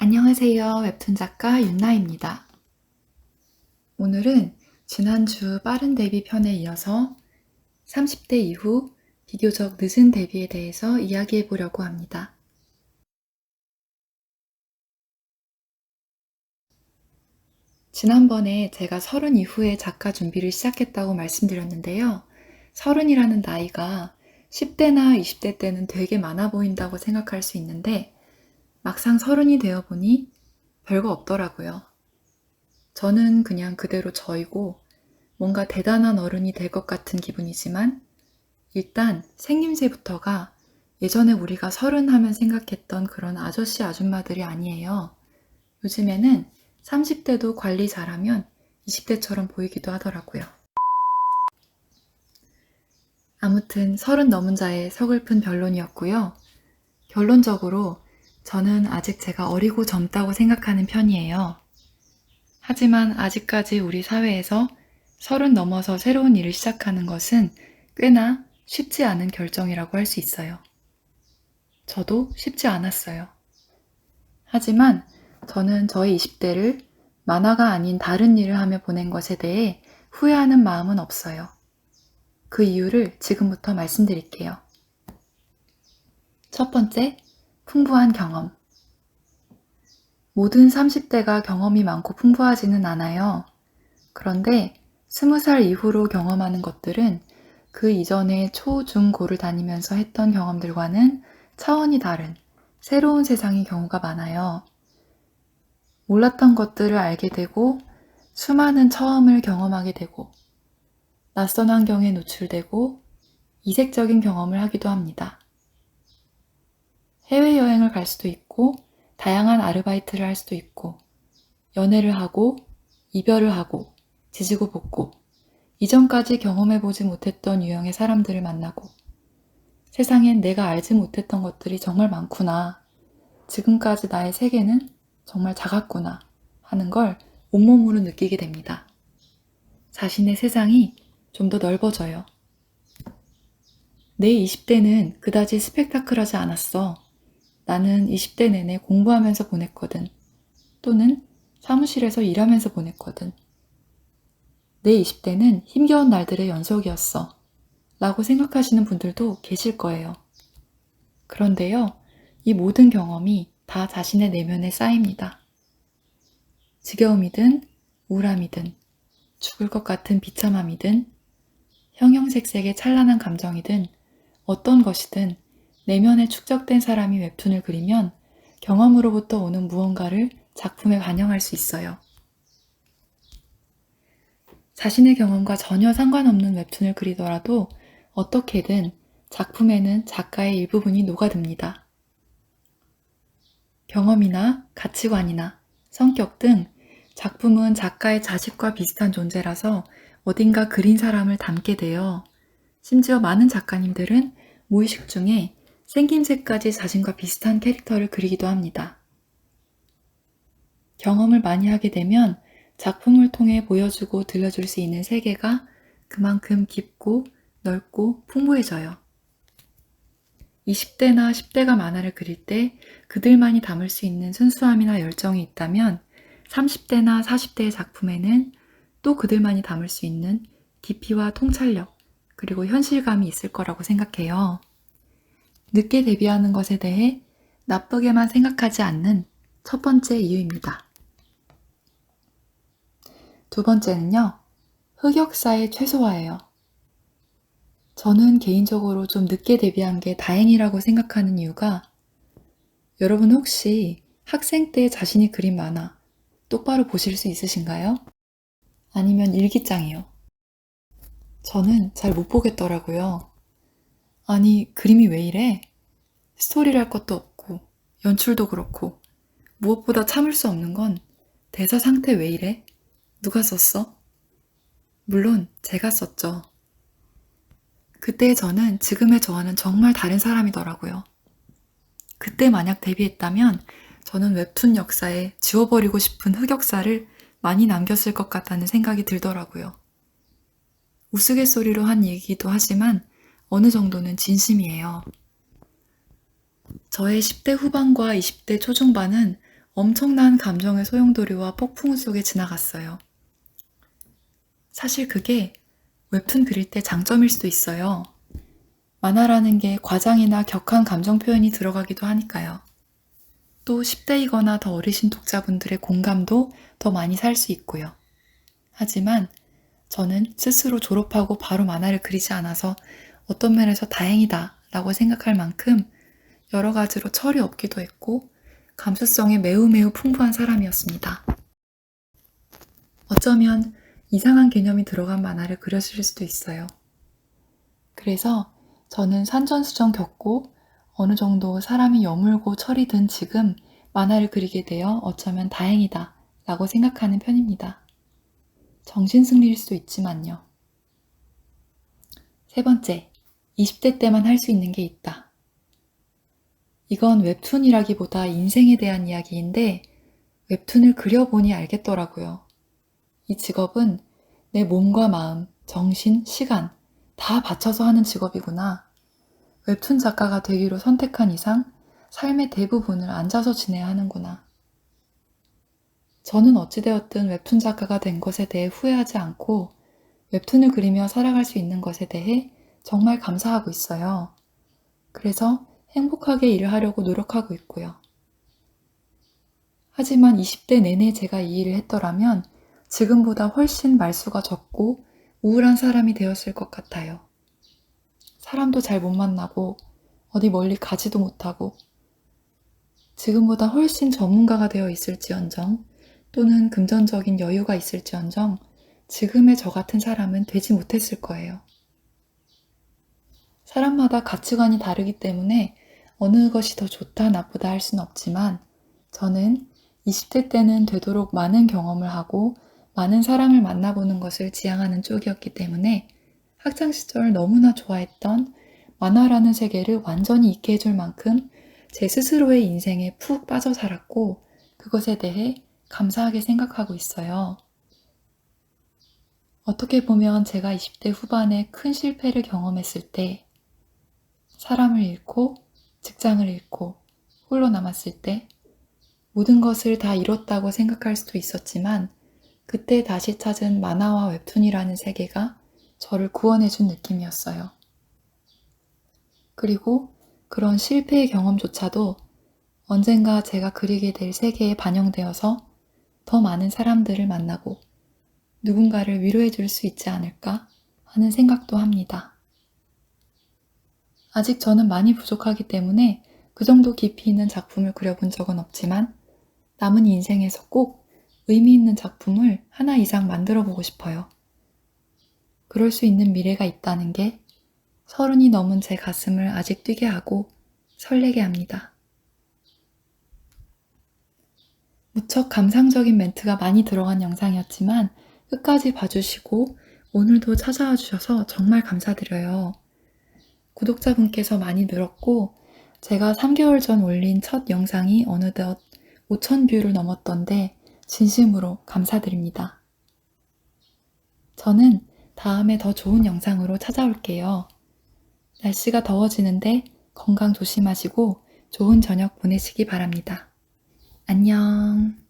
안녕하세요. 웹툰 작가 윤나입니다. 오늘은 지난주 빠른 데뷔 편에 이어서 30대 이후 비교적 늦은 데뷔에 대해서 이야기해 보려고 합니다. 지난번에 제가 30 이후에 작가 준비를 시작했다고 말씀드렸는데요. 30이라는 나이가 10대나 20대 때는 되게 많아 보인다고 생각할 수 있는데 막상 30이 되어 보니 별거 없더라고요. 저는 그냥 그대로 저이고 뭔가 대단한 어른이 될 것 같은 기분이지만 일단 생김새부터가 예전에 우리가 30 하면 생각했던 그런 아저씨 아줌마들이 아니에요. 요즘에는 30대도 관리 잘하면 20대처럼 보이기도 하더라고요. 아무튼 30 넘은 자의 서글픈 변론이었고요. 결론적으로 저는 아직 제가 어리고 젊다고 생각하는 편이에요. 하지만 아직까지 우리 사회에서 30 넘어서 새로운 일을 시작하는 것은 꽤나 쉽지 않은 결정이라고 할 수 있어요. 저도 쉽지 않았어요. 하지만 저는 저의 20대를 만화가 아닌 다른 일을 하며 보낸 것에 대해 후회하는 마음은 없어요. 그 이유를 지금부터 말씀드릴게요. 첫 번째, 풍부한 경험. 모든 30대가 경험이 많고 풍부하지는 않아요. 그런데 20살 이후로 경험하는 것들은 그 이전에 초, 중, 고를 다니면서 했던 경험들과는 차원이 다른 새로운 세상의 경우가 많아요. 몰랐던 것들을 알게 되고 수많은 처음을 경험하게 되고 낯선 환경에 노출되고 이색적인 경험을 하기도 합니다. 해외여행을 갈 수도 있고 다양한 아르바이트를 할 수도 있고 연애를 하고 이별을 하고 지지고 볶고 이전까지 경험해보지 못했던 유형의 사람들을 만나고 세상엔 내가 알지 못했던 것들이 정말 많구나. 지금까지 나의 세계는 정말 작았구나 하는 걸 온몸으로 느끼게 됩니다. 자신의 세상이 좀 더 넓어져요. 내 20대는 그다지 스펙타클하지 않았어. 나는 20대 내내 공부하면서 보냈거든. 또는 사무실에서 일하면서 보냈거든. 내 20대는 힘겨운 날들의 연속이었어. 라고 생각하시는 분들도 계실 거예요. 그런데요, 이 모든 경험이 다 자신의 내면에 쌓입니다. 지겨움이든 우울함이든 죽을 것 같은 비참함이든 형형색색의 찬란한 감정이든 어떤 것이든 내면에 축적된 사람이 웹툰을 그리면 경험으로부터 오는 무언가를 작품에 반영할 수 있어요. 자신의 경험과 전혀 상관없는 웹툰을 그리더라도 어떻게든 작품에는 작가의 일부분이 녹아듭니다. 경험이나 가치관이나 성격 등 작품은 작가의 자식과 비슷한 존재라서 어딘가 그린 사람을 닮게 돼요. 심지어 많은 작가님들은 무의식 중에 생김새까지 자신과 비슷한 캐릭터를 그리기도 합니다. 경험을 많이 하게 되면 작품을 통해 보여주고 들려줄 수 있는 세계가 그만큼 깊고 넓고 풍부해져요. 20대나 10대가 만화를 그릴 때 그들만이 담을 수 있는 순수함이나 열정이 있다면 30대나 40대의 작품에는 또 그들만이 담을 수 있는 깊이와 통찰력, 그리고 현실감이 있을 거라고 생각해요. 늦게 데뷔하는 것에 대해 나쁘게만 생각하지 않는 첫 번째 이유입니다. 두 번째는요, 흑역사의 최소화예요. 저는 개인적으로 좀 늦게 데뷔한 게 다행이라고 생각하는 이유가 여러분 혹시 학생 때 자신이 그린 만화 똑바로 보실 수 있으신가요? 아니면 일기장이요? 저는 잘 못 보겠더라고요. 아니, 그림이 왜 이래? 스토리랄 것도 없고 연출도 그렇고 무엇보다 참을 수 없는 건 대사 상태 왜 이래? 누가 썼어? 물론 제가 썼죠. 그때의 저는 지금의 저와는 정말 다른 사람이더라고요. 그때 만약 데뷔했다면 저는 웹툰 역사에 지워버리고 싶은 흑역사를 많이 남겼을 것 같다는 생각이 들더라고요. 우스갯소리로 한 얘기이기도 하지만 어느 정도는 진심이에요. 저의 10대 후반과 20대 초중반은 엄청난 감정의 소용돌이와 폭풍 속에 지나갔어요. 사실 그게 웹툰 그릴 때 장점일 수도 있어요. 만화라는 게 과장이나 격한 감정 표현이 들어가기도 하니까요. 또 10대이거나 더 어리신 독자분들의 공감도 더 많이 살 수 있고요. 하지만 저는 스스로 졸업하고 바로 만화를 그리지 않아서 어떤 면에서 다행이다 라고 생각할 만큼 여러 가지로 철이 없기도 했고 감수성이 매우 풍부한 사람이었습니다. 어쩌면 이상한 개념이 들어간 만화를 그렸을 수도 있어요. 그래서 저는 산전수전 겪고 어느 정도 사람이 여물고 철이 든 지금 만화를 그리게 되어 어쩌면 다행이다 라고 생각하는 편입니다. 정신승리일 수도 있지만요. 세 번째, 20대 때만 할 수 있는 게 있다. 이건 웹툰이라기보다 인생에 대한 이야기인데 웹툰을 그려보니 알겠더라고요. 이 직업은 내 몸과 마음, 정신, 시간 다 바쳐서 하는 직업이구나. 웹툰 작가가 되기로 선택한 이상 삶의 대부분을 앉아서 지내야 하는구나. 저는 어찌되었든 웹툰 작가가 된 것에 대해 후회하지 않고 웹툰을 그리며 살아갈 수 있는 것에 대해 정말 감사하고 있어요. 그래서 행복하게 일을 하려고 노력하고 있고요. 하지만 20대 내내 제가 이 일을 했더라면 지금보다 훨씬 말수가 적고 우울한 사람이 되었을 것 같아요. 사람도 잘 못 만나고 어디 멀리 가지도 못하고 지금보다 훨씬 전문가가 되어 있을지언정 또는 금전적인 여유가 있을지언정 지금의 저 같은 사람은 되지 못했을 거예요. 사람마다 가치관이 다르기 때문에 어느 것이 더 좋다 나쁘다 할 수는 없지만 저는 20대 때는 되도록 많은 경험을 하고 많은 사람을 만나보는 것을 지향하는 쪽이었기 때문에 학창시절 너무나 좋아했던 만화라는 세계를 완전히 잊게 해줄 만큼 제 스스로의 인생에 푹 빠져 살았고 그것에 대해 감사하게 생각하고 있어요. 어떻게 보면 제가 20대 후반에 큰 실패를 경험했을 때 사람을 잃고 직장을 잃고 홀로 남았을 때 모든 것을 다 잃었다고 생각할 수도 있었지만 그때 다시 찾은 만화와 웹툰이라는 세계가 저를 구원해준 느낌이었어요. 그리고 그런 실패의 경험조차도 언젠가 제가 그리게 될 세계에 반영되어서 더 많은 사람들을 만나고 누군가를 위로해 줄 수 있지 않을까 하는 생각도 합니다. 아직 저는 많이 부족하기 때문에 그 정도 깊이 있는 작품을 그려본 적은 없지만 남은 인생에서 꼭 의미 있는 작품을 하나 이상 만들어 보고 싶어요. 그럴 수 있는 미래가 있다는 게 30이 넘은 제 가슴을 아직 뛰게 하고 설레게 합니다. 무척 감상적인 멘트가 많이 들어간 영상이었지만 끝까지 봐주시고 오늘도 찾아와 주셔서 정말 감사드려요. 구독자분께서 많이 늘었고 제가 3개월 전 올린 첫 영상이 어느덧 5,000뷰를 넘었던데 진심으로 감사드립니다. 저는 다음에 더 좋은 영상으로 찾아올게요. 날씨가 더워지는데 건강 조심하시고 좋은 저녁 보내시기 바랍니다. 안녕.